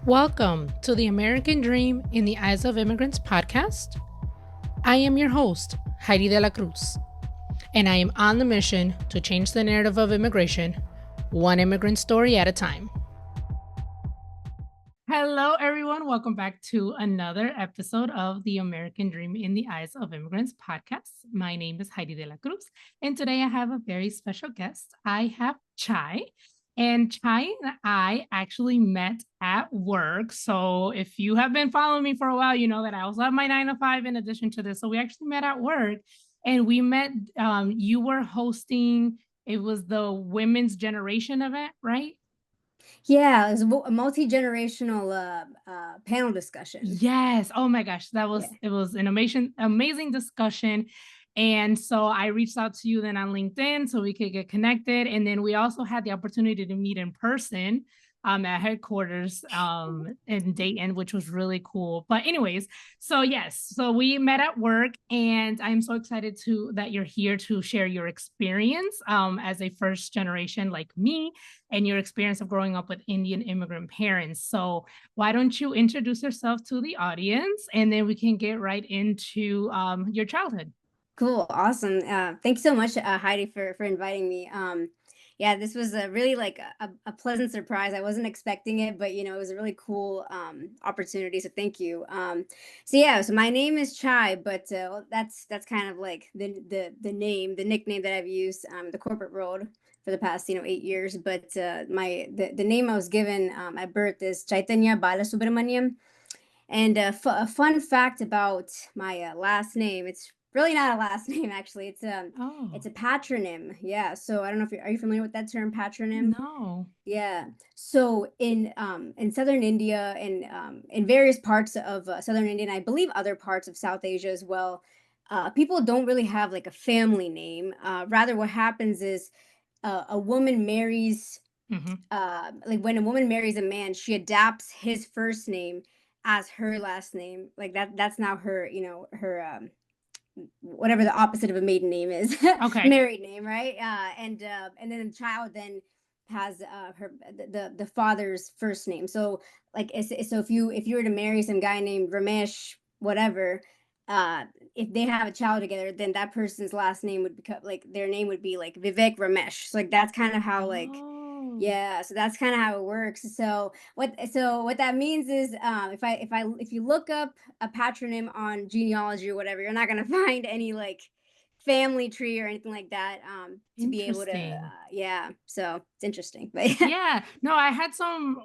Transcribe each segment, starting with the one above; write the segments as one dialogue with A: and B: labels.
A: Welcome to the American Dream in the Eyes of Immigrants podcast. I am your host, Heidy De La Cruz, and I am on the mission to change the narrative of immigration, one immigrant story at a time. Hello, everyone. Welcome back to another episode of the American Dream in the Eyes of Immigrants podcast. My name is Heidy De La Cruz, and today I have a very special guest. I have Chai. And Chai and I actually met at work. So if you have been following me for a while, you know that I also have my 9 to 5 in addition to this. So we actually met at work, and we met, you were hosting, it was the Women's Generation event, right?
B: Yeah, it was a multi-generational panel discussion.
A: Yes. Oh my gosh. It was an amazing discussion. And so I reached out to you then on LinkedIn so we could get connected. And then we also had the opportunity to meet in person at headquarters in Dayton, which was really cool. But anyways, so yes, so we met at work, and I'm so excited that you're here to share your experience as a first generation like me, and your experience of growing up with Indian immigrant parents. So why don't you introduce yourself to the audience, and then we can get right into your childhood.
B: Cool. Awesome. Thanks so much, Heidi, for inviting me. Yeah, this was a really like a pleasant surprise. I wasn't expecting it, but it was a really cool opportunity. So thank you. So my name is Chai, but that's kind of like the nickname that I've used the corporate world for the past 8 years. But the name I was given at birth is Chaitanya Balasubramaniam. And a fun fact about my last name, it's really not a last name, actually. It's a patronym. Yeah. So I don't know if are you familiar with that term, patronym?
A: No.
B: Yeah. So in southern India and in various parts of southern India, and I believe other parts of South Asia as well, people don't really have like a family name. Rather, what happens is a woman marries. Like when a woman marries a man, she adapts his first name as her last name. Like that's now her, her whatever the opposite of a maiden name is.
A: Okay.
B: Married name, right? And then the child then has the father's first name. So like so if you were to marry some guy named Ramesh whatever, if they have a child together, then that person's last name would become like their name would be like Vivek Ramesh. So like that's kind of how like yeah, so that's kind of how it works. So what that means is if you look up a patronym on genealogy or whatever, you're not gonna find any like family tree or anything like that to be able to so it's interesting. But
A: yeah, no, I had some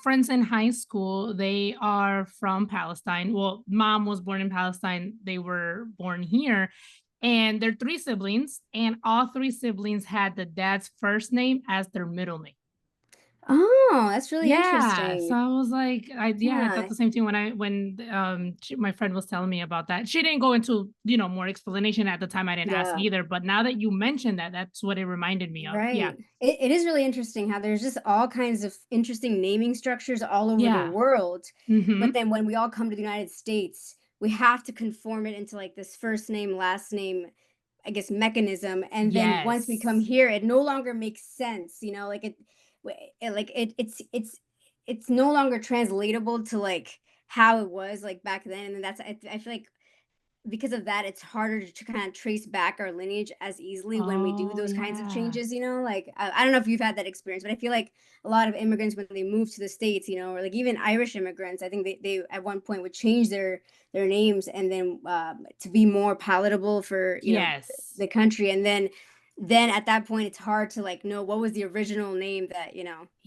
A: friends in high school. They are from Palestine. Well, mom was born in Palestine, they were born here, and they're 3 siblings, and all 3 siblings had the dad's first name as their middle name.
B: Oh, that's really
A: So
B: interesting.
A: I was like, I thought the same thing when my friend was telling me about that. She didn't go into more explanation at the time. I didn't ask either, but now that you mentioned that, that's what it reminded me of.
B: Right.
A: Yeah,
B: It is really interesting how there's just all kinds of interesting naming structures all over the world. But then when we all come to the United States, we have to conform it into like this first name, last name, I guess, mechanism. And then once we come here, it no longer makes sense. It's no longer translatable to like how it was like back then. And that's I feel like because of that, it's harder to kind of trace back our lineage as easily when we do those kinds of changes. Like I don't know if you've had that experience, but I feel like a lot of immigrants when they move to the States, or like even Irish immigrants, I think they at one point would change their names and then to be more palatable for the country, and then at that point it's hard to like know what was the original name that so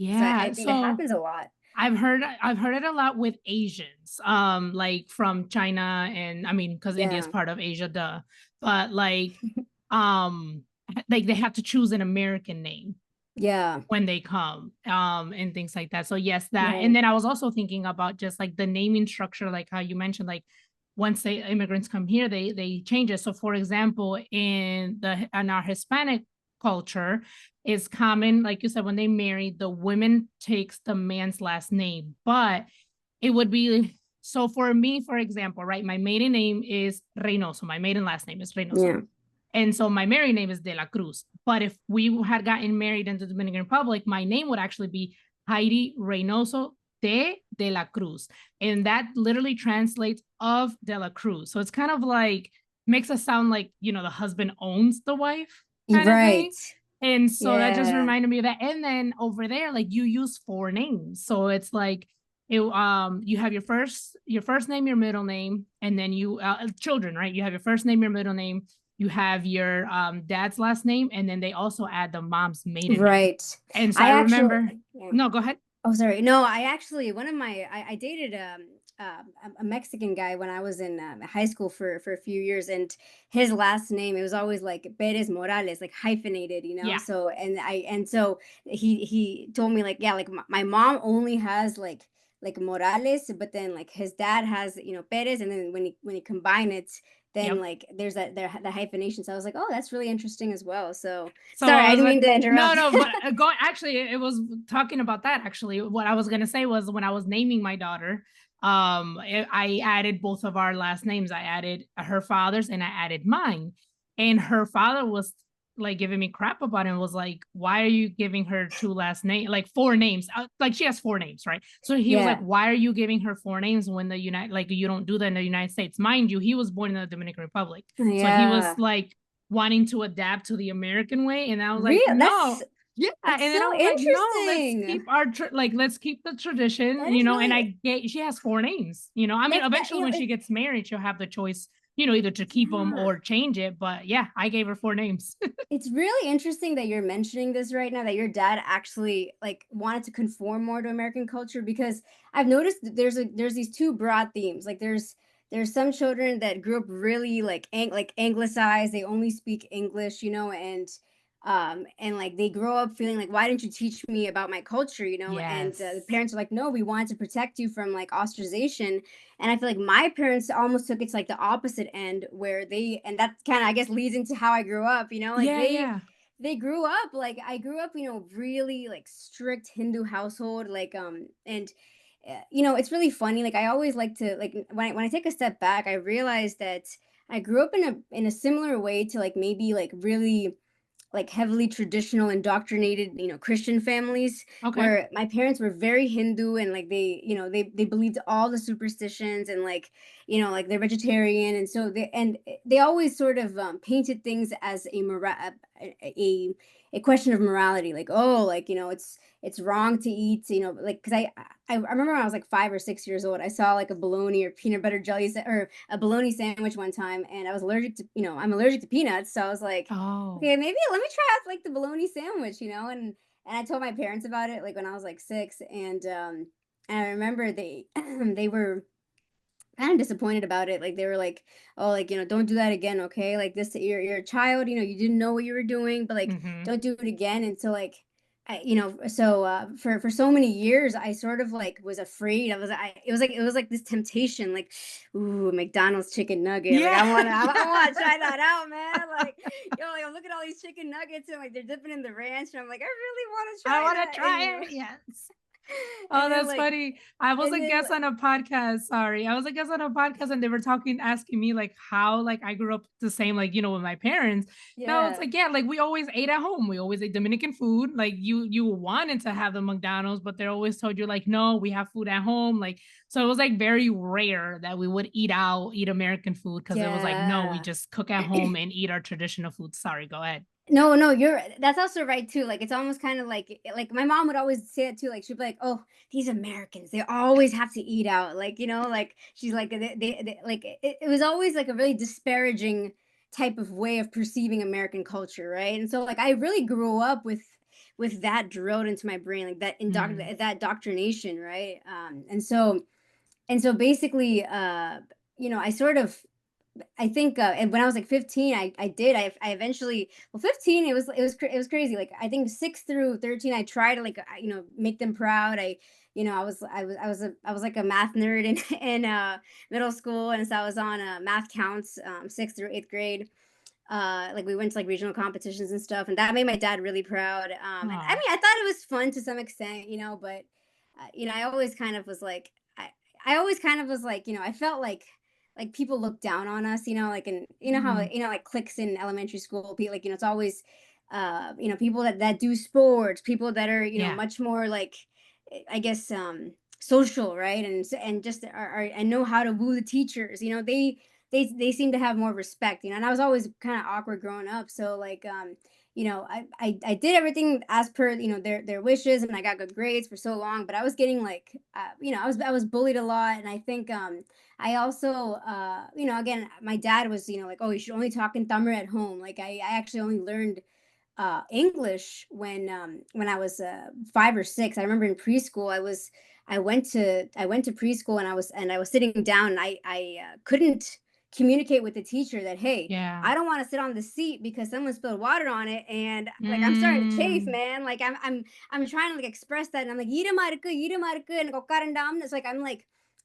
B: I think it happens a lot.
A: I've heard it a lot with Asians, like from China, and I mean, because India is part of Asia, duh. But like they have to choose an American name, when they come, and things like that. So yes, that. And then I was also thinking about just like the naming structure, like how you mentioned, like once the immigrants come here, they change it. So for example, in our Hispanic culture, is common, like you said, when they marry, the woman takes the man's last name. But it would be, so for me, for example, right, my maiden name is Reynoso. My maiden last name is Reynoso. And so my married name is De La Cruz. But if we had gotten married in the Dominican Republic, my name would actually be Heidy Reynoso de De La Cruz. And that literally translates of De La Cruz. So it's kind of like, makes us sound like, the husband owns the wife kind of
B: Right.
A: thing. And so that just
B: Yeah.
A: reminded me of that. And then over there, like you use 4 names. So it's like, you have your first name, your middle name, and then you children, right? You have your first name, your middle name, you have your dad's last name, and then they also add the mom's maiden name.
B: Right.
A: And so
B: I
A: I
B: actually,
A: remember,
B: yeah.
A: no, go ahead.
B: Oh, sorry. No, I actually, I dated a Mexican guy when I was in high school for a few years, and his last name, it was always like Perez Morales, like hyphenated,
A: Yeah.
B: So, and so he told me like, yeah, like my mom only has like Morales, but then like his dad has, Perez, and then when he combine it, then
A: Yep.
B: like there's the hyphenation. So I was like, oh, that's really interesting as well. So
A: So
B: sorry,
A: I
B: I
A: was
B: didn't
A: like,
B: mean to
A: no,
B: interrupt.
A: no, but going actually, it was talking about that. Actually, what I was gonna say was when I was naming my daughter, I added both of our last names. I added her father's and I added mine. And her father was like giving me crap about it and was like, "Why are you giving her two last names, like 4 names? Like she has 4 names, right?" So he was like,
B: Yeah.
A: "Why are you giving her 4 names when the United, like you don't do that in the United States?" Mind you, he was born in the Dominican Republic, so he was
B: Yeah.
A: like wanting to adapt to the American way. And I was like,
B: Real.
A: no. Yeah. And
B: That's
A: then I
B: so
A: was like, no, let's
B: interesting.
A: keep our, let's keep the tradition,
B: That is
A: and
B: really
A: she has 4 names, I mean,
B: that's
A: eventually when she
B: it,
A: gets married, she'll have the choice, either to keep them
B: yeah.
A: or change it. But yeah, I gave her 4 names.
B: It's really interesting that you're mentioning this right now, that your dad actually like wanted to conform more to American culture, because I've noticed that there's these two broad themes. Like there's some children that grew up really like like anglicized, they only speak English, and like they grow up feeling like, why didn't you teach me about my culture, and the
A: Yes.
B: parents are like, no, we wanted to protect you from like ostracization. And I feel like my parents almost took it to like the opposite end, where and that kind of, I guess, leads into how I grew up, like
A: Yeah. Yeah.
B: they grew up like I grew up, really like strict Hindu household, like and it's really funny. Like I always like to like when I take a step back, I realize that I grew up in a similar way to like maybe like really like heavily traditional indoctrinated, Christian families,
A: Okay.
B: where my parents were very Hindu, and like they believed all the superstitions, and like like they're vegetarian, and so they always sort of painted things as a a question of morality, like, oh, like it's wrong to eat, like, because I remember when I was like 5 or 6 years old, I saw like a bologna or peanut butter jelly or a bologna sandwich one time, and I was allergic to, I'm allergic to peanuts, so I was like,
A: Oh.
B: okay, maybe let me try out like the bologna sandwich, and I told my parents about it like when I was like 6, and I remember they they were kind of disappointed about it. Like they were like, "Oh, like don't do that again, okay? Like this, you're a child, you didn't know what you were doing, but like
A: Mm-hmm.
B: don't do it again." And so like so for so many years, I sort of like was afraid. It was like this temptation, like, ooh, McDonald's chicken nugget. Like
A: Yeah.
B: I
A: Yeah.
B: want to try that out, man. Like, like I'm looking at all these chicken nuggets, and like they're dipping in the ranch, and I'm like, I really want to
A: I
B: try
A: want
B: that.
A: to
B: And
A: try it. Yes.
B: and
A: Oh,
B: then
A: that's
B: like
A: funny. I was
B: and
A: a
B: then
A: guest on a podcast. Sorry. I was a guest on a podcast and they were asking me like how like I grew up the same, like, with my parents. No, it's
B: yeah.
A: like, yeah, like we always ate at home. We always ate Dominican food. Like you wanted to have the McDonald's, but they always told you like, no, we have food at home. Like, so it was like very rare that we would eat out, eat American food, because it was like, no, we
B: Yeah.
A: just cook at home and eat our traditional food. Sorry, go ahead.
B: No, no, that's also right too. Like it's almost kind of like my mom would always say it too. Like she'd be like, "Oh, these Americans, they always have to eat out." Like, like she's like like it was always like a really disparaging type of way of perceiving American culture, right? And so like I really grew up with that drilled into my brain, like
A: Mm.
B: that doctrination, right? And so basically I sort of I think, and when I was like 15, I eventually, well, 15, it was crazy. Like I think 6 through 13, I tried to like, make them proud. I was like a math nerd in in middle school, and so I was on math counts, 6th through 8th grade. Like we went to like regional competitions and stuff, and that made my dad really proud. And I
A: Oh.
B: mean, I thought it was fun to some extent, but I always kind of was like, I always kind of was like, I felt like people look down on us, like, and how
A: Mm.
B: like cliques in elementary school, like it's always people that do sports, people that are
A: Yeah.
B: much more like, I guess, social, right? And just and know how to woo the teachers. They seem to have more respect. And I was always kind of awkward growing up. So like I did everything as per their wishes, and I got good grades for so long. But I was getting like I was bullied a lot, and I think I also again my dad was like, oh, you should only talk in Tamil at home. Like I actually only learned English when I was 5 or 6. I remember in preschool I went to preschool, and I was sitting down, and I couldn't communicate with the teacher that, hey,
A: Yeah.
B: I don't want to sit on the seat because someone spilled water on it, and like I'm starting to chafe,
A: Mm.
B: man. Like I'm trying to like express that, and I'm like ஈரமா இருக்கு and உட்காரண்டாம். It's like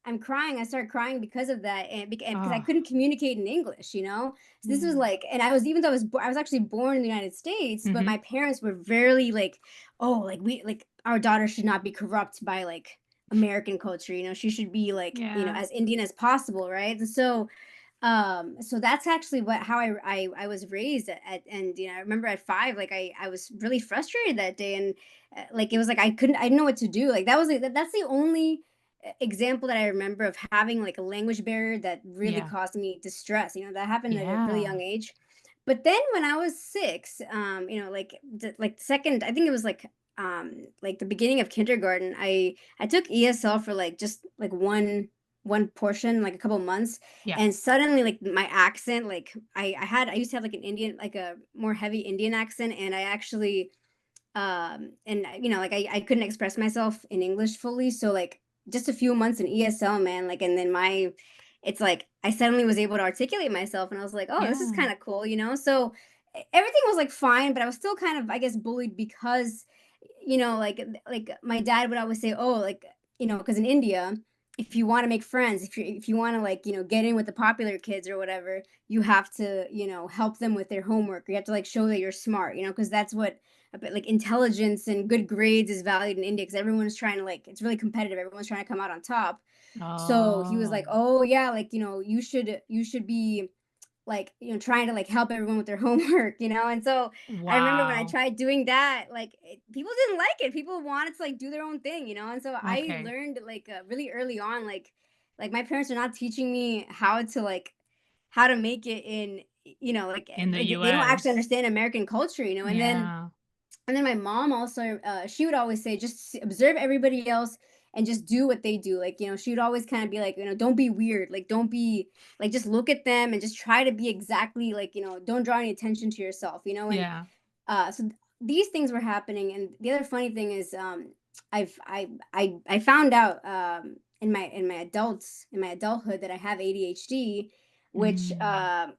B: I'm crying. I started crying because of that, and because I
A: Oh,
B: couldn't communicate in English. So this was
A: yeah.
B: like, and I was, even though I was actually born in the United States, but
A: Hmm.
B: my parents were very like, oh, like our daughter should not be corrupt by like American culture. She should be like,
A: Yeah.
B: as Indian as possible, right? And so that's actually how I was raised and I remember at 5, like I was really frustrated that day, and like it was like I didn't know what to do. Like that was like, that's the only example that I remember of having like a language barrier that really
A: Yeah.
B: caused me distress. That happened at a really
A: Yeah.
B: young age. But then when I was 6, like second, I think it was like the beginning of kindergarten, I took ESL for like just like one portion, like a couple months,
A: Yeah.
B: and suddenly like my accent, like I used to have like an Indian, like a more heavy Indian accent, and I actually and like I couldn't express myself in English fully. So like just a few months in ESL, man, like, and then it's like I suddenly was able to articulate myself, and I was like, oh, this is
A: Yeah.
B: kind of cool. So everything was like fine, but I was still kind of, I guess, bullied because like my dad would always say, oh, like, because in India, if you want to make friends, if you want to like get in with the popular kids or whatever, you have to help them with their homework. You have to like show that you're smart, because that's what, but like intelligence and good grades is valued in India, because everyone's trying to, like, it's really competitive. Everyone's trying to come out on top. So he was like,
A: Oh,
B: oh yeah, like you should be like trying to like help everyone with their homework. And so I remember when I
A: wow.
B: tried doing that, like people didn't like it. People wanted to like do their own thing. And so I
A: Okay.
B: learned like really early on, like my parents are not teaching me how to make it in, like,
A: In the
B: they don't actually
A: US.
B: understand American culture.
A: Yeah.
B: And then my mom also, she would always say, just observe everybody else and just do what they do. Like, she would always kind of be like, don't be weird. Like, don't be like, just look at them and just try to be exactly like, don't draw any attention to yourself. And
A: Yeah.
B: these things were happening. And the other funny thing is, I found out in my adulthood that I have ADHD, which
A: Mm.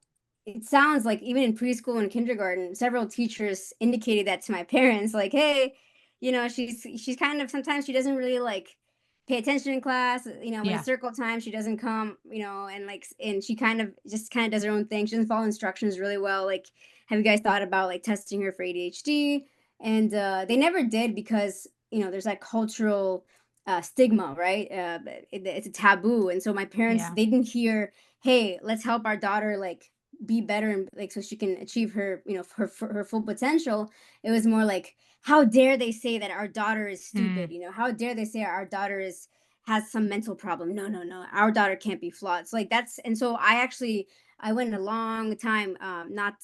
B: it sounds like even in preschool and kindergarten, several teachers indicated that to my parents, like, hey, she's kind of, sometimes she doesn't really like pay attention in class. When it's
A: Yeah.
B: circle time, she doesn't come, and like, and she kind of does her own thing. She doesn't follow instructions really well. Like, have you guys thought about like testing her for ADHD? And they never did, because there's that cultural stigma, right? It's a taboo, and so my parents,
A: Yeah.
B: they didn't hear, hey, let's help our daughter like be better, and like so she can achieve her her full potential. It was more like, how dare they say that our daughter is stupid?
A: Mm.
B: How dare they say our daughter has some mental problem? No, no, no, our daughter can't be flawed. So like that's, and so I went a long time not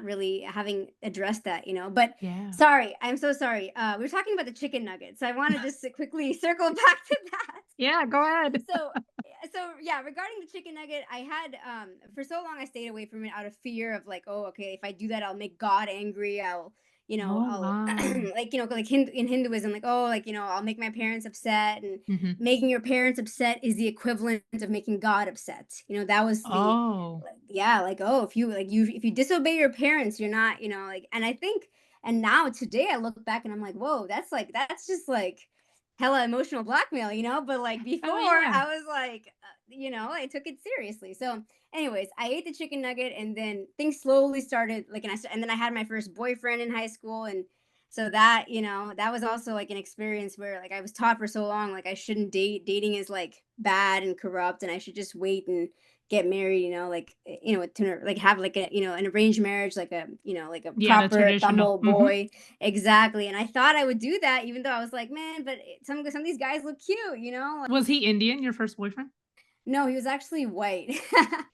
B: really having addressed that. But
A: Yeah.
B: sorry, I'm so sorry. We were talking about the chicken nuggets, so I want to just quickly circle back to that.
A: Yeah, go ahead.
B: So yeah, regarding the chicken nugget, I had for so long I stayed away from it out of fear of like, oh, okay, if I do that, I'll make God angry.
A: Oh,
B: I'll
A: wow.
B: like in Hinduism, like, oh, like, I'll make my parents upset, and
A: Hmm.
B: making your parents upset is the equivalent of making God upset. That was the,
A: Oh,
B: yeah, like, oh, if you disobey your parents, you're not, like, and I think, and now today I look back and I'm like, whoa, that's just like hella emotional blackmail. But like before
A: oh, yeah.
B: I was like, I took it seriously. So anyways, I ate the chicken nugget, and then things slowly started like, and then I had my first boyfriend in high school. And so that, that was also like an experience where like I was taught for so long, like I shouldn't date, dating is like bad and corrupt, and I should just wait and get married, like have like a, an arranged marriage, like a, like a
A: Yeah, the
B: proper
A: traditional.
B: Tamil boy. Exactly. And I thought I would do that, even though I was like, man, but some of these guys look cute,
A: Was he Indian, your first boyfriend?
B: No, he was actually white.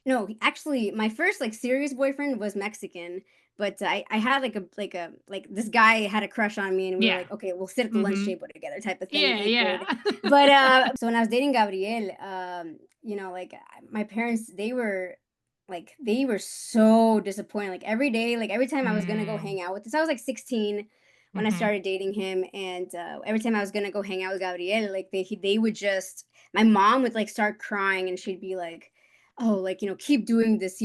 B: No, actually, my first like serious boyfriend was Mexican, but I had like this guy had a crush on me, and we were
A: Yeah.
B: like, okay, we'll sit at the lunch
A: Mhm.
B: table together, type of thing,
A: Yeah,
B: 8th grade.
A: yeah.
B: But so when I was dating Gabriel, my parents, they were so disappointed. Like every day, like every time I was gonna go
A: Mm,
B: hang out with this, I was like 16 when I
A: mhm.
B: started dating him, and every time I was gonna go hang out with Gabriel, like they would just, my mom would like start crying, and she'd be like, oh, like, keep doing this,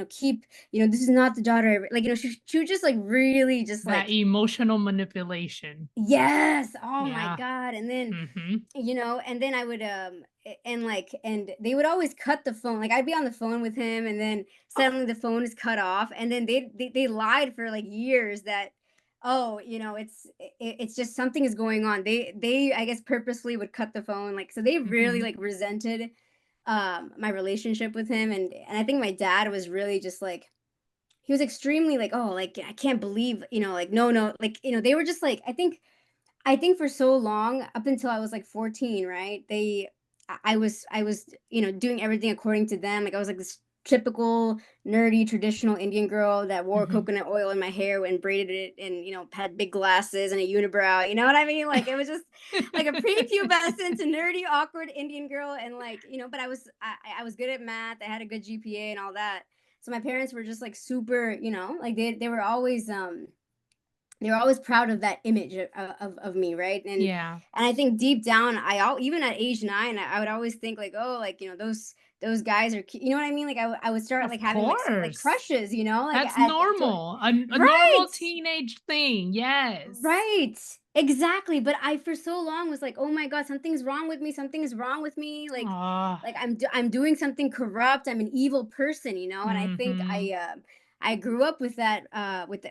B: keep, this is not the daughter, like, she would just like really just
A: That
B: like,
A: emotional manipulation.
B: yes, oh my
A: Yeah.
B: God. And then,
A: Mhm.
B: and then I would and they would always cut the phone. Like I'd be on the phone with him, and then suddenly the phone is cut off, and then they lied for like years that, oh, it's just something is going on. They I guess purposely would cut the phone, like, so they really
A: Mhm.
B: like resented my relationship with him. And I think my dad was really just like, he was extremely like, oh, like, I can't believe, like, no, like, they were just like, I think for so long, up until I was like 14, right? I was, doing everything according to them. Like I was like this typical nerdy traditional Indian girl that wore
A: Mhm.
B: coconut oil in my hair and braided it, and had big glasses and a unibrow. You know what I mean? Like it was just like a prepubescent to nerdy, awkward Indian girl. And like, but I was good at math. I had a good GPA and all that. So my parents were just like super, like they were always proud of that image of me, right?
A: Yeah.
B: And I think deep down, even at age 9, I would always think like, oh, like, those guys are you know what I mean? Like I would start like
A: Of
B: having like
A: course.
B: crushes, like
A: That's
B: at
A: normal. A
B: right.
A: normal teenage thing. Yes.
B: Right. Exactly. But I, for so long, was like, oh my God, something's wrong with me. Something's wrong with me.
A: Ah.
B: Like I'm doing something corrupt. I'm an evil person, And I think
A: Mhm.
B: I grew up with that, with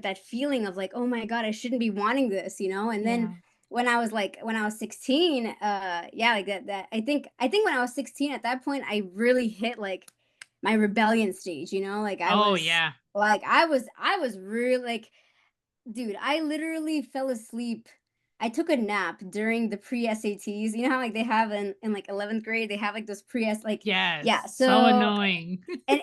B: that feeling of like, oh my God, I shouldn't be wanting this, And then
A: Yeah.
B: when I was 16, yeah, like that I think when I was 16, at that point, I really hit like my rebellion stage, Like
A: Oh, yeah.
B: I was really like, dude, I literally fell asleep. I took a nap during the pre-SATs. You know how like they have in like 11th grade, they have like those pre-S, like, yeah.
A: Yes. So
B: So
A: annoying.
B: and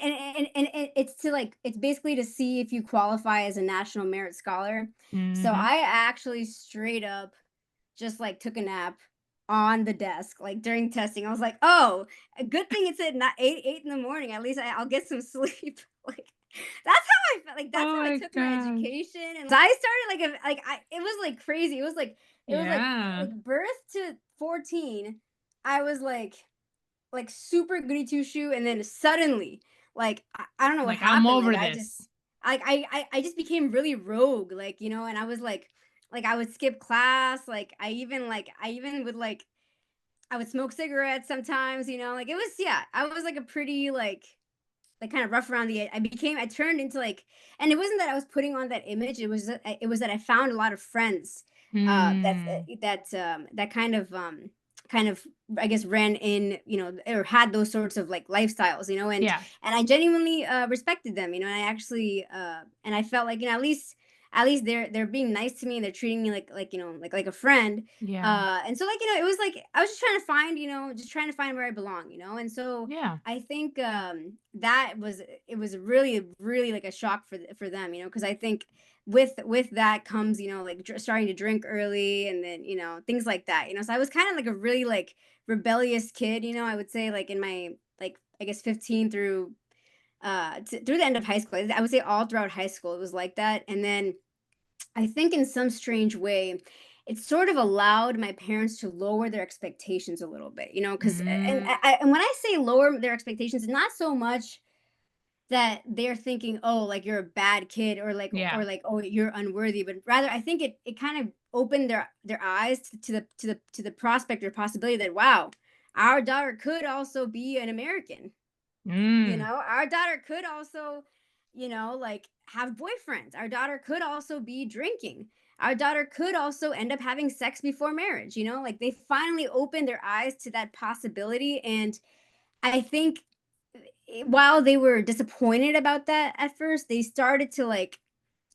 B: it's to like, it's basically to see if you qualify as a national merit scholar. So
A: Mhm.
B: I actually straight up just like took a nap on the desk, like during testing. I was like, oh, a good thing it's at not 8 in the morning. At least I'll get some sleep. Like that's how I felt. Like that's
A: Oh
B: how I
A: my
B: took my
A: god.
B: education. And I started it was like crazy.
A: Yeah.
B: Like birth to 14. I was like super goody two shoe, and then suddenly, like, I don't know what
A: Like, I'm
B: happened. Like
A: over
B: I just,
A: this.
B: I just became really rogue, like, and I was like I would skip class, like I even would like, I would smoke cigarettes sometimes, like it was, yeah, I was like a pretty like kind of rough around the edge. I turned into like, and it wasn't that I was putting on that image. It was that I found a lot of friends
A: Mm.
B: that kind of, I guess, ran in, or had those sorts of like lifestyles,
A: Yeah.
B: and I genuinely respected them, and I actually and I felt like, at least they're being nice to me, and they're treating me like, like a friend.
A: Yeah.
B: And so, like, it was like I was just trying to find, just trying to find where I belong, and so
A: Yeah.
B: I think that was, it was really, really like a shock for them, because I think with that comes, like starting to drink early, and then, things like that, so I was kind of like a really like rebellious kid, I would say, like in my, like, I guess 15 through through the end of high school. I would say all throughout high school it was like that. And then I think in some strange way, it sort of allowed my parents to lower their expectations a little bit, because,
A: Mm.
B: and when I say lower their expectations, not so much that they're thinking, oh, like you're a bad kid,
A: Yeah.
B: or like, oh, you're unworthy, but rather I think it kind of opened their eyes to the prospect or possibility that, wow, our daughter could also be an American.
A: Mm.
B: Our daughter could also, like, have boyfriends. Our daughter could also be drinking. Our daughter could also end up having sex before marriage. Like they finally opened their eyes to that possibility. And I think while they were disappointed about that at first, they started to like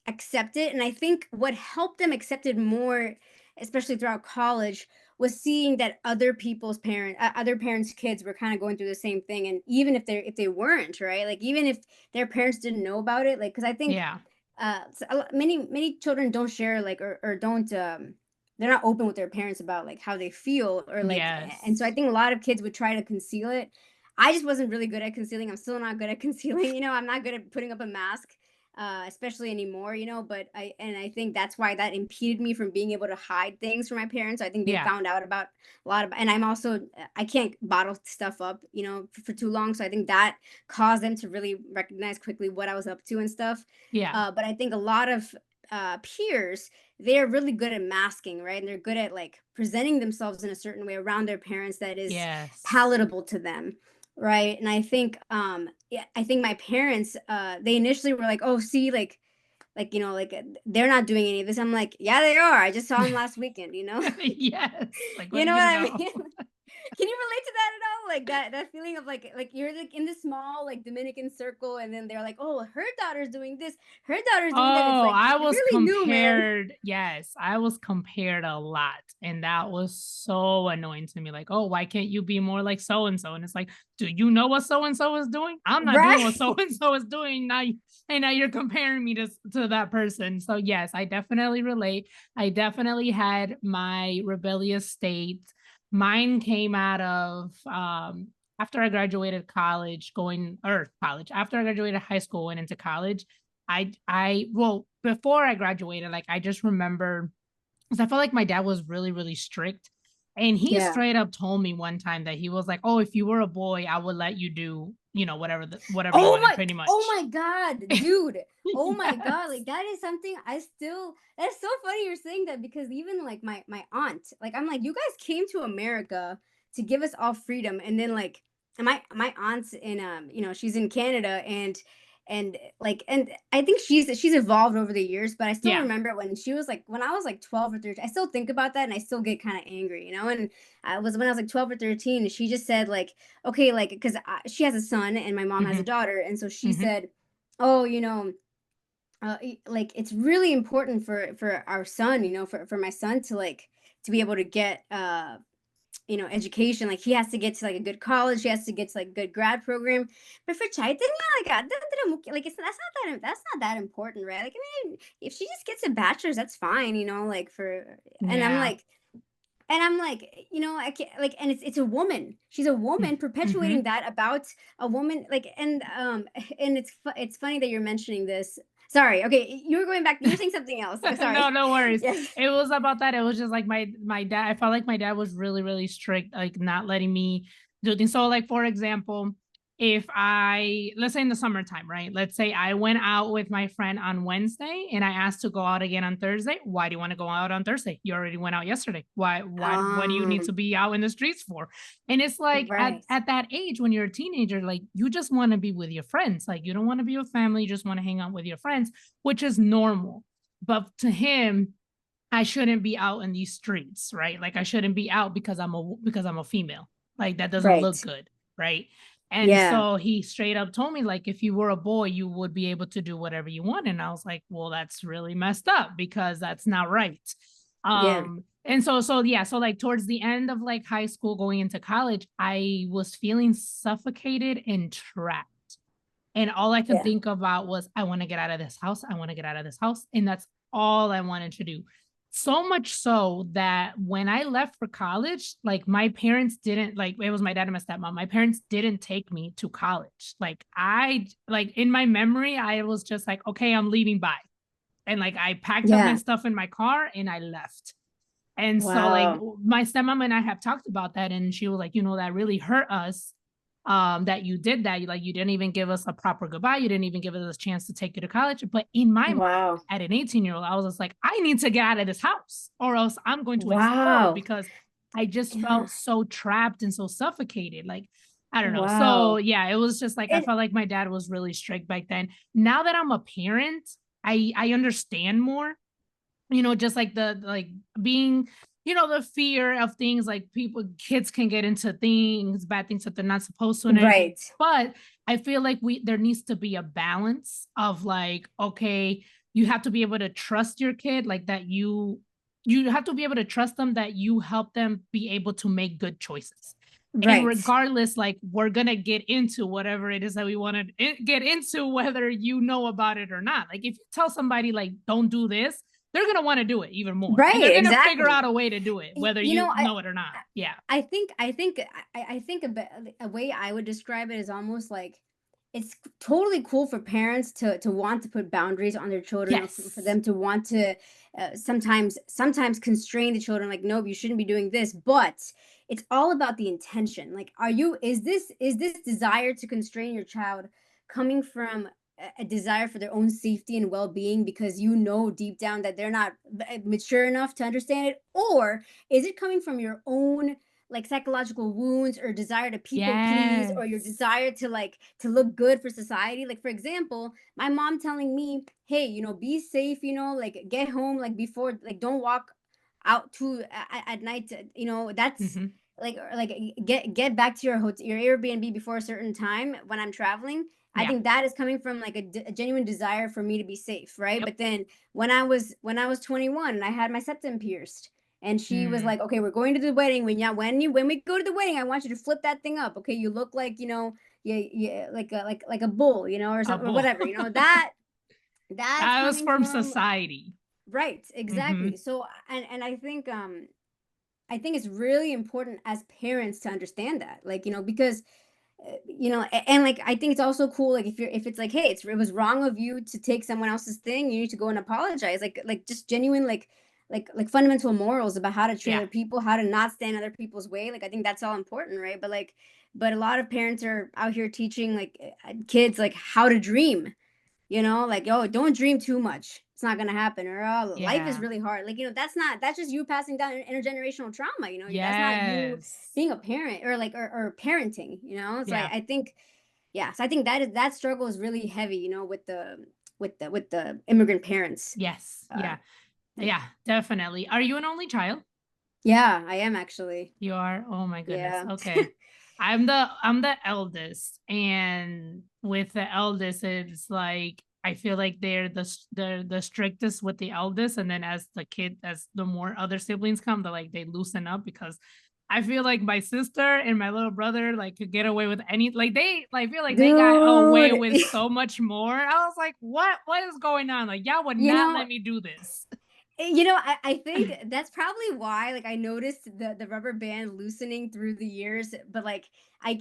B: accept it. And I think what helped them accept it more, especially throughout college, was seeing that other parents' kids were kind of going through the same thing. And even if they weren't, right, like even if their parents didn't know about it, like because I think
A: Yeah.
B: many children don't share like or don't they're not open with their parents about like how they feel or like, and so I
A: Yes.
B: think a lot of kids would try to conceal it. I just wasn't really good at concealing. I'm still not good at concealing, I'm not good at putting up a mask, especially anymore, but I think that's why that impeded me from being able to hide things from my parents. I think they
A: Yeah.
B: found out about a lot of, and I'm also, I can't bottle stuff up, for too long. So I think that caused them to really recognize quickly what I was up to and stuff.
A: Yeah.
B: But I think a lot of peers, they're really good at masking, right? And they're good at like presenting themselves in a certain way around their parents that is
A: Yes.
B: palatable to them, right? And I think, yeah, I think my parents, they initially were like, "Oh, see, they're not doing any of this." I'm like, "Yeah, they are. I just saw them last weekend."
A: Yes. Like, what
B: You
A: are
B: know
A: you
B: what
A: gonna
B: I
A: know?
B: mean? Can you relate to that at all? Like that feeling of like you're like in this small like Dominican circle, and then they're like, "Oh, her daughter's doing this, her daughter's doing that." It's
A: Oh,
B: like
A: I was
B: really new, man.
A: compared. Yes, I was compared a lot. And that was so annoying to me. Like, oh, why can't you be more like so and so? And it's like, do you know what so and so is doing? I'm not doing what
B: Right?
A: so and so is doing. And now you're comparing me to that person. So yes, I definitely relate. I definitely had my rebellious state. Mine came out of after I graduated college, after I graduated high school, went into college. Well, before I graduated, like I just remember because I felt like my dad was really, really strict. And he
B: Yeah.
A: straight up told me one time that he was like, "Oh, if you were a boy, I would let you do, whatever you wanted, pretty
B: Oh
A: much."
B: my God, dude. Oh my God.
A: Yes.
B: Like that is something that's so funny you're saying that, because even like my aunt, like I'm like, you guys came to America to give us all freedom. And then like my aunt's in she's in Canada, and I think she's evolved over the years, but I still
A: Yeah.
B: remember when I was like 12 or 13. I still think about that and I still get kind of angry, and I was when I was like 12 or 13, and she just said like, okay, like, because she has a son and my mom has a
A: Hmm.
B: daughter, and so she
A: Hmm.
B: said, oh, like it's really important for our son, for my son to like to be able to get education. Like he has to get to like a good college, he has to get to like a good grad program. But for Chaitan, like that's not that important, right? Like I mean, if she just gets a bachelor's, that's fine, like for and I'm
A: Yeah.
B: like and I'm like, I can't like, and it's a woman. She's a woman
A: Hmm.
B: perpetuating that about a woman, like, and it's funny that you're mentioning this. Sorry. Okay, you were going back. You were saying something else.
A: No,
B: Sorry.
A: no worries.
B: Yes.
A: It was about that. It was just like my dad. I felt like my dad was really, really strict, like not letting me do things. So, like for example, if let's say in the summertime, right? Let's say I went out with my friend on Wednesday and I asked to go out again on Thursday. Why do you want to go out on Thursday? You already went out yesterday. Why? What do you need to
B: Um.
A: be out in the streets for? And it's like at
B: Right.
A: at that age when you're a teenager, like you just want to be with your friends. Like you don't want to be with family. You just want to hang out with your friends, which is normal. But to him, I shouldn't be out in these streets, right? Like I shouldn't be out because I'm a female. Like that doesn't look
B: Right.
A: good, right? And
B: Yeah.
A: so he straight up told me like if you were a boy, you would be able to do whatever you want. And I was like, well, that's really messed up because that's not right.
B: Yeah.
A: And so yeah, so like towards the end of like high school going into college, I was feeling suffocated and trapped. And all I could
B: Yeah.
A: think about was, I want to get out of this house. I want to get out of this house. And that's all I wanted to do. So much so that when I left for college, like my parents didn't like it was my dad and my stepmom. My parents didn't take me to college. Like in my memory, I was just like, okay, I'm leaving by. And like I packed up my
B: Yeah.
A: stuff in my car and I left. And so like
B: Wow.
A: my stepmom and I have talked about that, and she was like, that really hurt us. That you did that. You didn't even give us a proper goodbye. You didn't even give us a chance to take you to college. But in my mind,
B: Wow.
A: at an 18-year-old, I was just like, I need to get out of this house or else I'm going to explode
B: Wow.
A: because I just
B: Yeah.
A: felt so trapped and so suffocated. Like, I don't know. So
B: Wow.
A: yeah, it was just like I
B: And
A: felt like my dad was really strict back then. Now that I'm a parent, I understand more, just like the like being the fear of things like kids can get into things, bad things that they're not supposed to and everything.
B: Right.
A: But I feel like there needs to be a balance of like, okay, you have to be able to trust your kid, like that you have to be able to trust them, that you help them be able to make good choices. And
B: Right.
A: regardless, like we're going to get into whatever it is that we want to get into, whether you know about it or not. Like if you tell somebody like, don't do this, they're going to want to do it even more. And
B: Right.
A: they're going to figure out
B: Exactly.
A: a way to do it, whether
B: You know,
A: you know it or not. Yeah.
B: I think a way I would describe it is almost like it's totally cool for parents to want to put boundaries on their children, or for
A: Yes.
B: them to want to sometimes constrain the children, like, nope, you shouldn't be doing this. But it's all about the intention. Like, is this desire to constrain your child coming from a desire for their own safety and well-being, because you know deep down that they're not mature enough to understand it? Or is it coming from your own like psychological wounds, or desire to people please, or your
A: Yes.
B: desire to like to look good for society? Like, for example, my mom telling me, hey, be safe, like get home like before, like don't walk out at night that's
A: Hmm.
B: like get back to your Airbnb before a certain time when I'm traveling. I
A: Yeah.
B: think that is coming from like a genuine desire for me to be safe, right?
A: Yep.
B: But then when I was 21 and I had my septum pierced, and she was
A: Mm.
B: like, "Okay, we're going to the wedding. When we go to the wedding, I want you to flip that thing up. Okay, you look like yeah, like a bull, or
A: A
B: something, or
A: bull.
B: whatever. That's
A: That was
B: coming
A: from
B: from
A: society.
B: right,
A: Hmm.
B: exactly. So and I think it's really important as parents to understand that, like, because and like I think it's also cool, like if it's like, hey, it was wrong of you to take someone else's thing, you need to go and apologize, like just genuine, like fundamental morals about how to treat
A: Yeah.
B: other people, how to not stand in other people's way. Like, I think that's all important, right? But a lot of parents are out here teaching like kids like how to dream, like, oh, don't dream too much, it's not going to happen, or oh, life is
A: Yeah.
B: really hard. Like, that's just you passing down intergenerational trauma. That's not you
A: Yes.
B: being a parent, or like or parenting. So
A: Yeah.
B: I think, yeah, so I think that struggle is really heavy, with the immigrant parents.
A: Yes.
B: uh
A: Yeah.
B: yeah,
A: Yeah. Definitely. Are you an only child?
B: yeah, I am actually.
A: You are? Oh my goodness.
B: Yeah.
A: Okay. I'm the eldest, and with the eldest it's like I feel like they're the strictest with the eldest, and then as the more other siblings come, they loosen up, because I feel like my sister and my little brother like could get away with any, like they like feel like they got away
B: Dude.
A: with so much more. I was like, what is going on? Like y'all would
B: you
A: not
B: know
A: let me do this.
B: I think that's probably why, like, I noticed the rubber band loosening through the years. But like,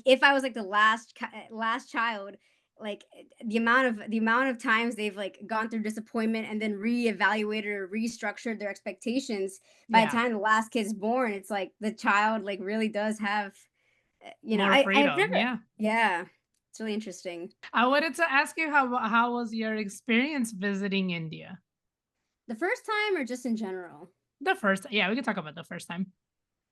B: if I was like the last child, like, the amount of times they've like gone through disappointment and then reevaluated or restructured their expectations, by the
A: Yeah.
B: time the last kid's born, it's like the child like really does have,
A: More
B: I've
A: freedom.
B: never,
A: Yeah.
B: yeah, it's really interesting.
A: I wanted to ask you, how was your experience visiting India?
B: The first time, or just in general?
A: The first, yeah, we can talk about the first time.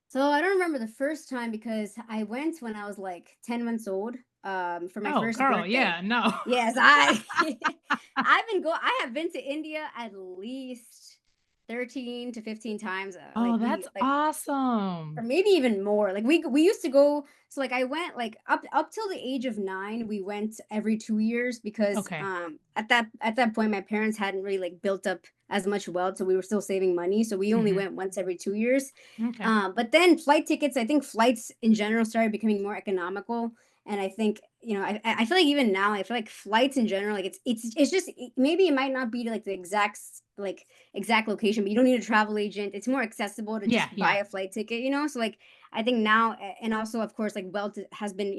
B: So I don't remember the first time, because I went when I was like 10 months old, for my
A: Oh,
B: first
A: girl,
B: birthday.
A: yeah, no.
B: Yes, I have been to India at least 13 to 15 times,
A: Oh, that's
B: or
A: awesome.
B: maybe even more. Like, we used to go. So like, I went like up till the age of 9. We went every 2 years, because
A: Okay.
B: at that point my parents hadn't really like built up as much wealth, so we were still saving money. So we only
A: Hmm.
B: went once every 2 years.
A: Okay.
B: But then flight tickets, I think flights in general started becoming more economical. And I think, I feel like even now, I feel like flights in general, like it's just, maybe it might not be to like the exact location, but you don't need a travel agent. It's more accessible to
A: Yeah,
B: just buy
A: yeah.
B: a flight ticket. So like, I think now, and also of course, like, wealth has been,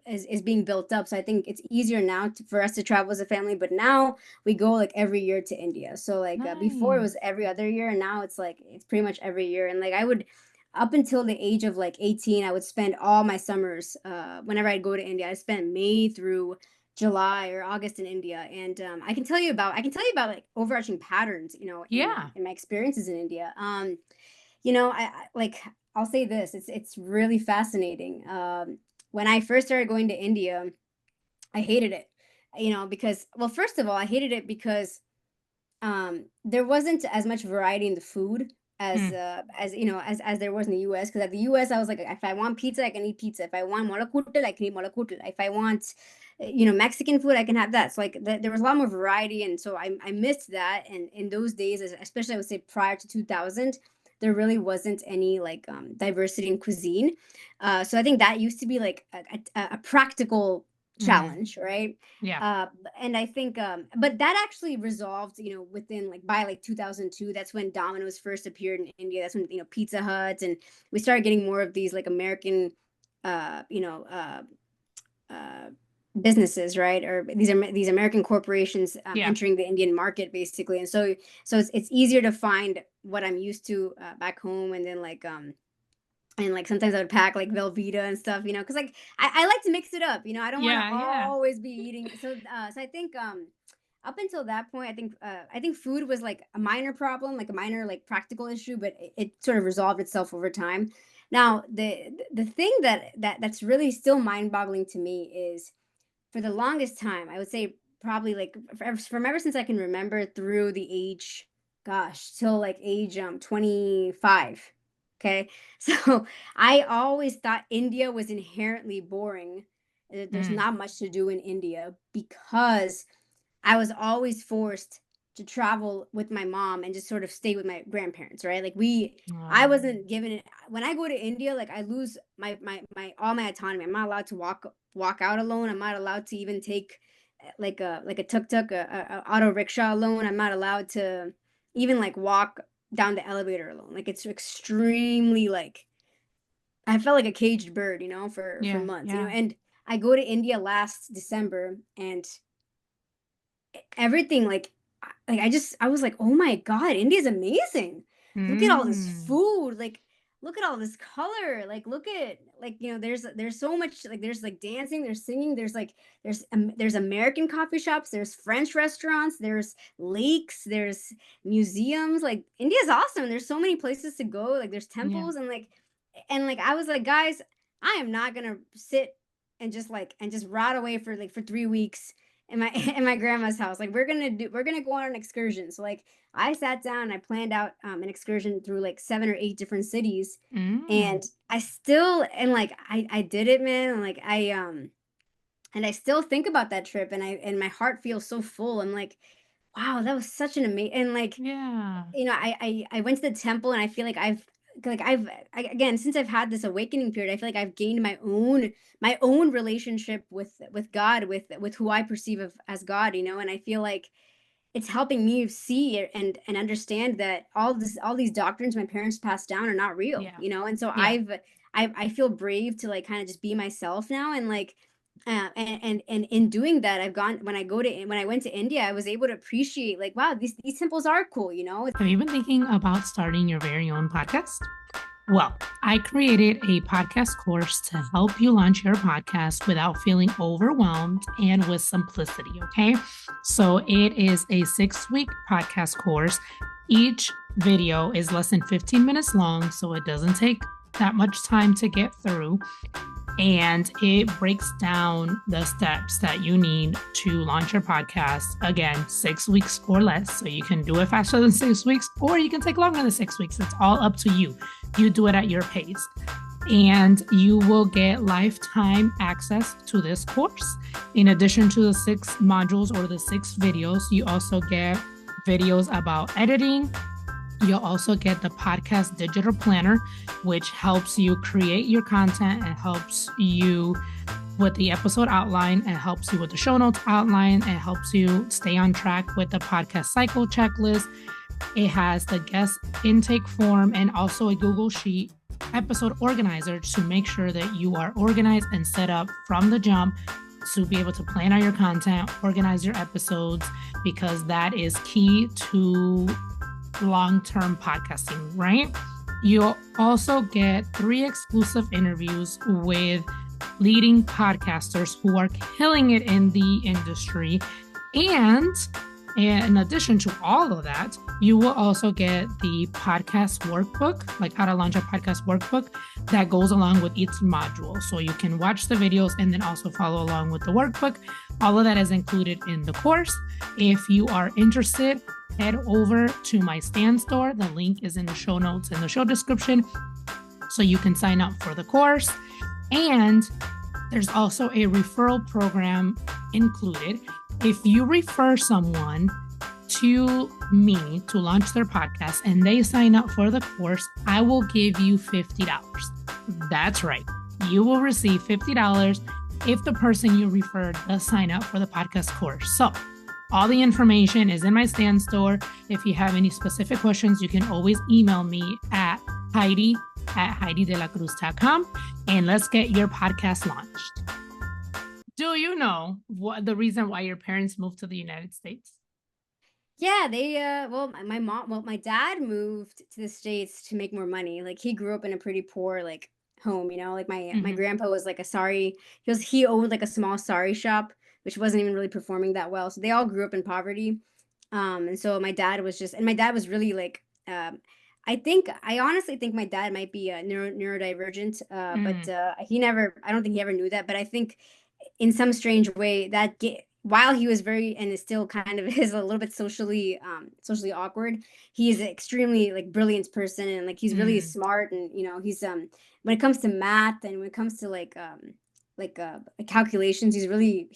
B: is being built up. So I think it's easier now for us to travel as a family. But now we go like every year to India. So like, before it was
A: Nice.
B: every other year, and now it's like it's pretty much every year. And like, I would, up until the age of like 18, I would spend all my summers, whenever I'd go to India. I spent May through July or August in India. And I can tell you about like overarching patterns,
A: Yeah.
B: in my experiences in India. Like, I'll say this, it's really fascinating. When I first started going to India, I hated it. Because, well, first of all, I hated it because there wasn't as much variety in the food
A: Hmm.
B: as you know, as there was in the US. Because at the US, I was like, if I want pizza, I can eat pizza. If I want molakutl, I can eat molakutl. If I want, Mexican food, I can have that. So like there was a lot more variety, and so I missed that. And in those days, especially I would say prior to 2000, there really wasn't any like diversity in cuisine. So I think that used to be like a practical
A: Hmm.
B: challenge, right?
A: Yeah.
B: uh and I think but that actually resolved, within like by like 2002. That's when Domino's first appeared in India. That's when, Pizza Hut, and we started getting more of these like American uh you know uh uh businesses, right? Or these American corporations
A: Yeah.
B: entering the Indian market basically. And so it's easier to find what I'm used to back home. And then like and like sometimes I would pack like Velveeta and stuff, because like I like to mix it up. I don't want to
A: Yeah. Yeah.
B: always be eating. So I think up until that point, I think food was like a minor problem, like a minor like practical issue, but it sort of resolved itself over time. Now the thing that's really still mind boggling to me is, for the longest time, I would say probably like from ever since I can remember through the age, gosh, till like age 25. Okay. So I always thought India was inherently boring. There's
A: Mm.
B: not much to do in India because I was always forced to travel with my mom and just sort of stay with my grandparents, right? Like I
A: Oh,
B: wasn't given it when I go to India, like I lose my all my autonomy. I'm not allowed to walk out alone. I'm not allowed to even take like a tuk-tuk, a auto rickshaw alone. I'm not allowed to even like walk down the elevator alone. Like it's extremely like I felt like a caged bird, for
A: yeah.
B: months,
A: Yeah.
B: and I go to India last December, and everything like I was like, oh my god, India's amazing. Look at all this
A: Mm.
B: food, like look at all this color, like look at like there's so much, like there's like dancing, there's singing, there's American coffee shops, there's French restaurants, there's lakes, there's museums. Like India's awesome. There's so many places to go, like there's
A: Yeah.
B: temples, and I was like, guys, I am not gonna sit and just rot away for 3 weeks in my in my grandma's house. Like we're gonna go on an excursion. So like I sat down and I planned out an excursion through like 7 or 8 different cities.
A: Mm.
B: And I still and like I did it, man. And I still think about that trip, and my heart feels so full. I'm like, wow, that was such an amazing. And like,
A: Yeah.
B: I went to the temple, and I feel like again, since I've had this awakening period, I feel like I've gained my own relationship with God, with who I perceive as God, and I feel like it's helping me see and understand that all these doctrines my parents passed down are not real,
A: Yeah.
B: and so
A: Yeah.
B: I feel brave to like kind of just be myself now. And like and in doing that, I've gone when I went to India, I was able to appreciate like, wow, these temples are cool,
A: Have you been thinking about starting your very own podcast? Well, I created a podcast course to help you launch your podcast without feeling overwhelmed and with simplicity. Okay. So it is a 6-week podcast course. Each video is less than 15 minutes long, so it doesn't take that much time to get through. And it breaks down the steps that you need to launch your podcast. Again, 6 weeks or less. So you can do it faster than 6 weeks, or you can take longer than 6 weeks. It's all up to you. You do it at your pace. And you will get lifetime access to this course. In addition to the 6 modules or the 6 videos, you also get videos about editing. You'll also get the podcast digital planner, which helps you create your content and helps you with the episode outline. It helps you with the show notes outline. It helps you stay on track with the podcast cycle checklist. It has the guest intake form and also a Google Sheet episode organizer to make sure that you are organized and set up from the jump to be able to plan out your content, organize your episodes, because that is key to long-term podcasting, right? You'll also get 3 exclusive interviews with leading podcasters who are killing it in the industry. And in addition to all of that, you will also get the podcast workbook, like how to launch a podcast workbook that goes along with each module. So you can watch the videos and then also follow along with the workbook. All of that is included in the course. If you are interested, head over to my Stand store. The link is in the show notes and the show description, so you can sign up for the course. And there's also a referral program included. If you refer someone to me to launch their podcast and they sign up for the course, I will give you $50. That's right. You will receive $50 if the person you referred does sign up for the podcast course. So all the information is in my Stand store. If you have any specific questions, you can always email me at Heidi@HeidiDeLaCruz.com, and let's get your podcast launched. Do you know what the reason why your parents moved to the United States?
B: Yeah, they my dad moved to the States to make more money. Like he grew up in a pretty poor like home, like my grandpa was like he owned like a small sari shop, which wasn't even really performing that well. So they all grew up in poverty. And so my dad was really like I honestly think my dad might be neurodivergent, but I don't think he ever knew that. But I think in some strange way while he was very and is still kind of is a little bit socially awkward, he is an extremely like brilliant person, and like he's really smart, and he's when it comes to math and when it comes to calculations, he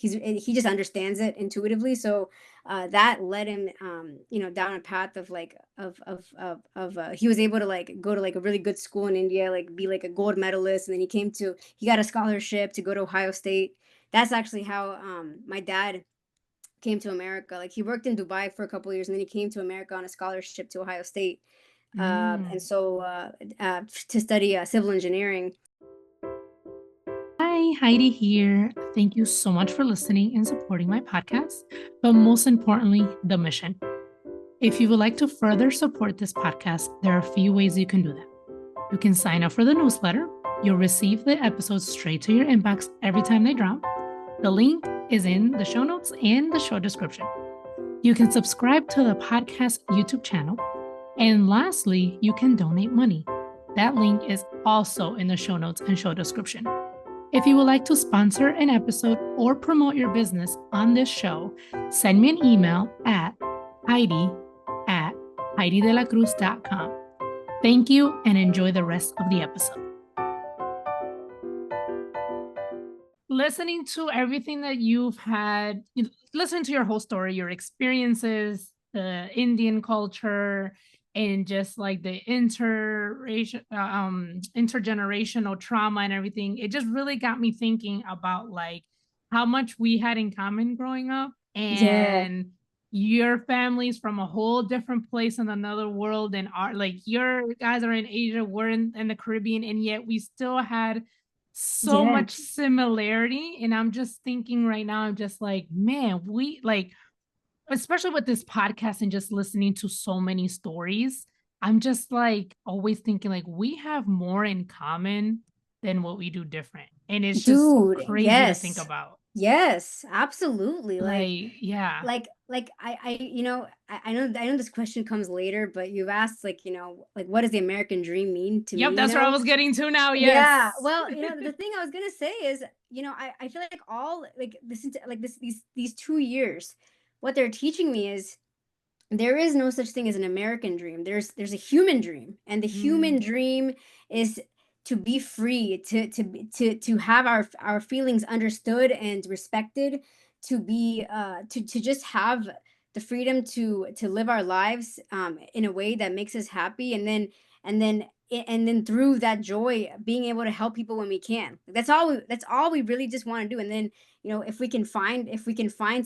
B: just understands it intuitively. So that led him down a path of he was able to like go to like a really good school in India, like be like a gold medalist, and then he got a scholarship to go to Ohio State. That's actually how my dad came to America. Like he worked in Dubai for a couple of years, and then he came to America on a scholarship to Ohio State, and so to study civil engineering.
A: Hi, Heidi here. Thank you so much for listening and supporting my podcast, but most importantly, the mission. If you would like to further support this podcast, there are a few ways you can do that. You can sign up for the newsletter. You'll receive the episodes straight to your inbox every time they drop. The link is in the show notes and the show description. You can subscribe to the podcast YouTube channel. And lastly, you can donate money. That link is also in the show notes and show description. If you would like to sponsor an episode or promote your business on this show, send me an email at Heidi@HeidiDeLaCruz.com. Thank you and enjoy the rest of the episode. Listening to everything that you've had, listening to your whole story, your experiences, the Indian culture, and just like the intergenerational trauma and everything, it just really got me thinking about like how much we had in common growing up, and your family's from a whole different place in another world, and your guys are in Asia, we're in the Caribbean, and yet we still had so much similarity. And I'm just thinking right now, I'm just like, man, we like, especially with this podcast and just listening to so many stories, I'm just like always thinking like we have more in common than what we do different. And it's just crazy to think about.
B: Yes, absolutely.
A: Yeah.
B: I know this question comes later, but you've asked like what does the American dream mean to me?
A: Yep, that's where I was getting to now. Yes.
B: Yeah. Well, the thing I was gonna say is, I feel like all like listen to like these 2 years, what they're teaching me is there is no such thing as an American dream. There's a human dream, and the human dream is to be free, to have our feelings understood and respected, to be to just have the freedom to live our lives in a way that makes us happy, and then through that joy being able to help people when we can. That's all we really just want to do. And then if we can find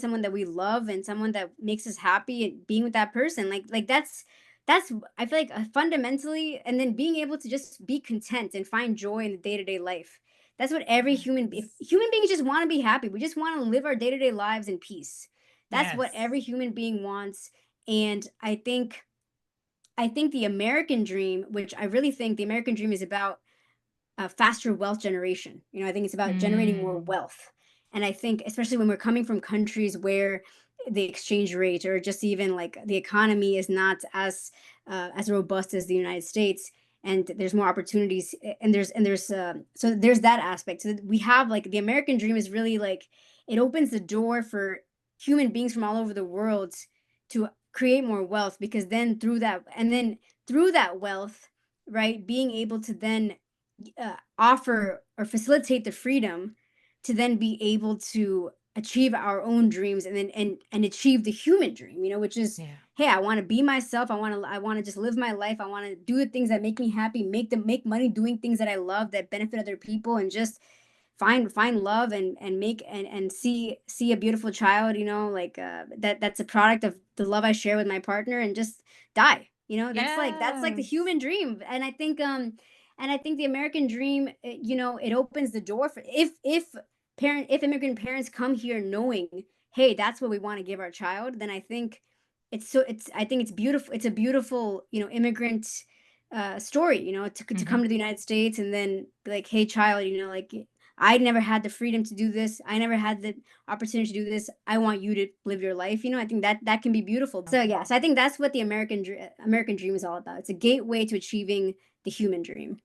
B: someone that we love and someone that makes us happy and being with that person, like that's I feel like fundamentally, and then being able to just be content and find joy in the day-to-day life. That's what every human beings just want to be happy. We just want to live our day-to-day lives in peace. That's what every human being wants. And I think the American dream, which I really think the American dream is about faster wealth generation. I think it's about generating more wealth. And I think especially when we're coming from countries where the exchange rate or just even like the economy is not as robust as the United States, and there's more opportunities, and there's so there's that aspect. So we have like the American dream is really like it opens the door for human beings from all over the world to create more wealth, because then through that wealth, right, being able to then offer or facilitate the freedom to then be able to achieve our own dreams, and then and achieve the human dream, which is,
A: Yeah.
B: hey, I want to be myself. I want to just live my life. I want to do the things that make me happy, make money doing things that I love, that benefit other people, and just find love, and make and see a beautiful child, like that's a product of the love I share with my partner, and just die. That's like the
A: Yes.
B: human dream. And I think the American dream, it opens the door for, if immigrant parents come here knowing, hey, that's what we want to give our child, then I think it's beautiful. It's a beautiful, immigrant story, to come
A: Hmm.
B: to the United States and then be like, hey, child, like, I never had the freedom to do this. I never had the opportunity to do this. I want you to live your life. I think that can be beautiful. So yes, I think that's what the American dream is all about. It's a gateway to achieving the human dream.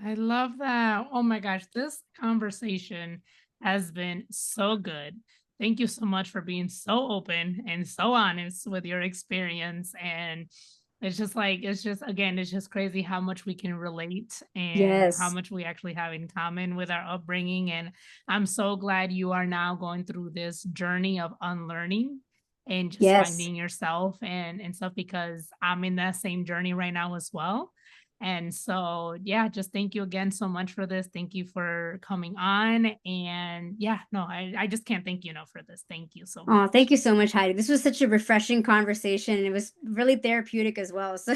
A: I love that. Oh my gosh, this conversation has been so good. Thank you so much for being so open and so honest with your experience. And it's just crazy how much we can relate and how
B: Yes.
A: much we actually have in common with our upbringing. And I'm so glad you are now going through this journey of unlearning and just
B: Yes.
A: finding yourself and stuff, because I'm in that same journey right now as well. And so, yeah, just thank you again so much for this. Thank you for coming on. And yeah, no, I just can't thank you enough for this. Thank you so
B: Oh,
A: much.
B: thank you so much, Heidi. This was such a refreshing conversation, and it was really therapeutic as well. So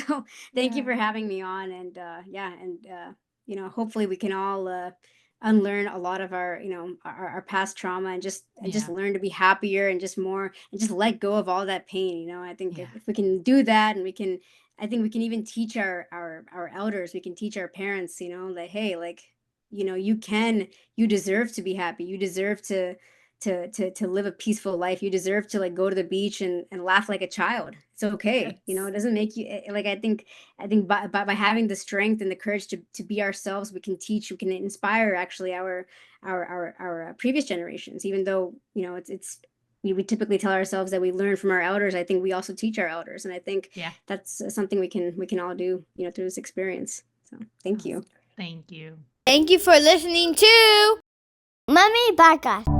B: thank you
A: Yeah.
B: for having me on. And yeah, and hopefully we can all unlearn a lot of our, our past trauma, and just
A: Yeah.
B: learn to be happier, and just let go of all that pain. I think if,
A: Yeah.
B: if we can do that, and I think we can even teach our elders, we can teach our parents, that, hey, like, you deserve to be happy. You deserve to live a peaceful life. You deserve to, like, go to the beach and laugh like a child. It's okay.
A: Yes.
B: It doesn't make you, like, I think by having the strength and the courage to be ourselves, we can inspire, actually, our previous generations. Even though, it's we typically tell ourselves that we learn from our elders. I think we also teach our elders, and I think
A: Yeah.
B: that's something we can all do, through this experience. So thank
A: Awesome.
B: you.
A: Thank you.
C: Thank you for listening to Mommy Podcast.